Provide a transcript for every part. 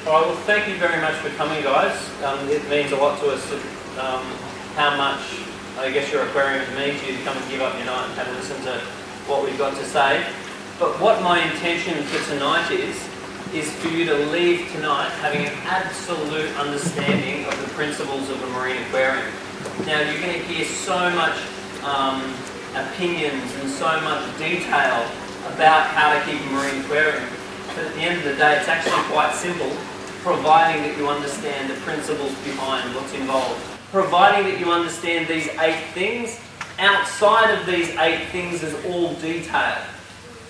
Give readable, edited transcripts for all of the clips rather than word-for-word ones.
Alright, well thank you very much for coming, guys. It means a lot to us how much, I guess, your aquarium means to you to come and give up your night and have a listen to what we've got to say. But what my intention for tonight is for you to leave tonight having an absolute understanding of the principles of a marine aquarium. Now you're going to hear so much opinions and so much detail about how to keep a marine aquarium, but at the end of the day it's actually quite simple, providing that you understand the principles behind what's involved. Providing that you understand these 8 things, outside of these 8 things is all detail.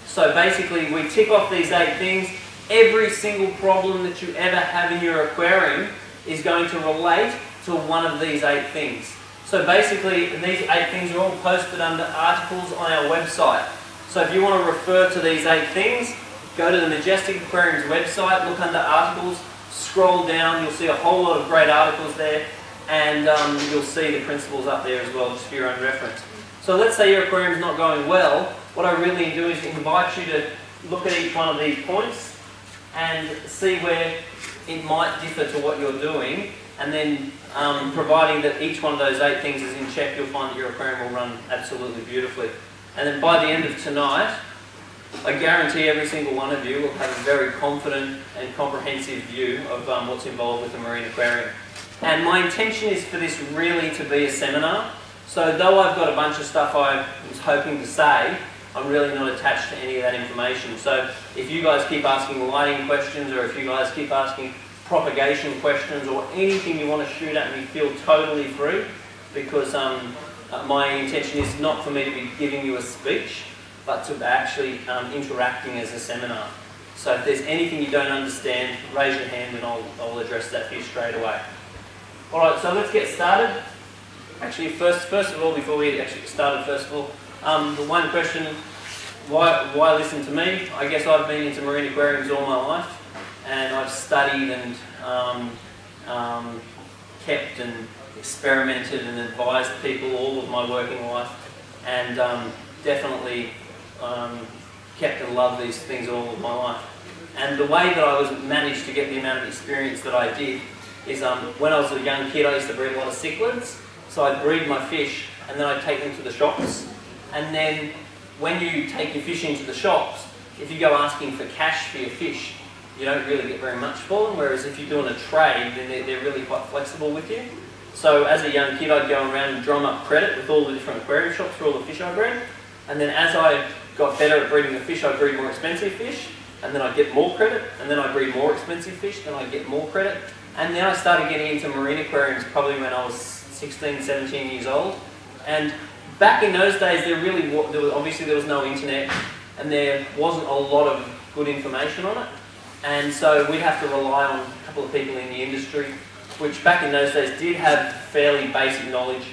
So basically we tick off these 8 things. Every single problem that you ever have in your aquarium is going to relate to one of these 8 things. So basically these 8 things are all posted under articles on our website. So if you want to refer to these 8 things, go to the Majestic Aquarium's website, look under articles, scroll down, you'll see a whole lot of great articles there, and you'll see the principles up there as well, just for your own reference. So let's say your aquarium's not going well. What I really do is invite you to look at each one of these points and see where it might differ to what you're doing, and then providing that each one of those 8 things is in check, you'll find that your aquarium will run absolutely beautifully. And then by the end of tonight, I guarantee every single one of you will have a very confident and comprehensive view of what's involved with the marine aquarium. And my intention is for this really to be a seminar. So though I've got a bunch of stuff I was hoping to say, I'm really not attached to any of that information. So if you guys keep asking lighting questions, or if you guys keep asking propagation questions, or anything you want to shoot at me, feel totally free, because my intention is not for me to be giving you a speech, but to actually interacting as a seminar. So if there's anything you don't understand, raise your hand and I'll address that for you straight away. Alright, so let's get started. Actually, first of all, before we actually get started, the one question, why listen to me? I guess I've been into marine aquariums all my life, and I've studied and kept and experimented and advised people all of my working life, and definitely kept and loved these things all of my life. And the way that I managed to get the amount of experience that I did is when I was a young kid I used to breed a lot of cichlids. So I'd breed my fish and then I'd take them to the shops. And then when you take your fish into the shops, if you go asking for cash for your fish, you don't really get very much for them, whereas if you're doing a trade, then they're really quite flexible with you. So as a young kid I'd go around and drum up credit with all the different aquarium shops for all the fish I bred. And then as I got better at breeding the fish, I'd breed more expensive fish, and then I'd get more credit, and then I'd breed more expensive fish, then I'd get more credit. And then I started getting into marine aquariums probably when I was 16, 17 years old. And back in those days, obviously there was no internet, and there wasn't a lot of good information on it. And so we'd have to rely on a couple of people in the industry, which back in those days did have fairly basic knowledge,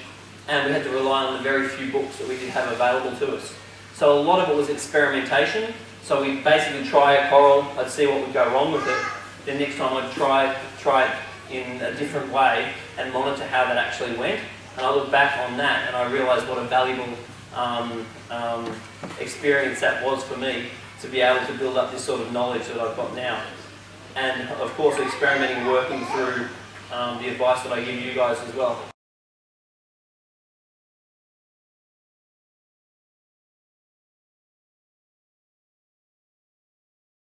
and we had to rely on the very few books that we did have available to us. So a lot of it was experimentation. So we'd basically try a coral, I'd see what would go wrong with it. Then next time I'd try it in a different way and monitor how that actually went. And I look back on that and I realised what a valuable experience that was for me to be able to build up this sort of knowledge that I've got now. And of course experimenting, working through the advice that I give you guys as well.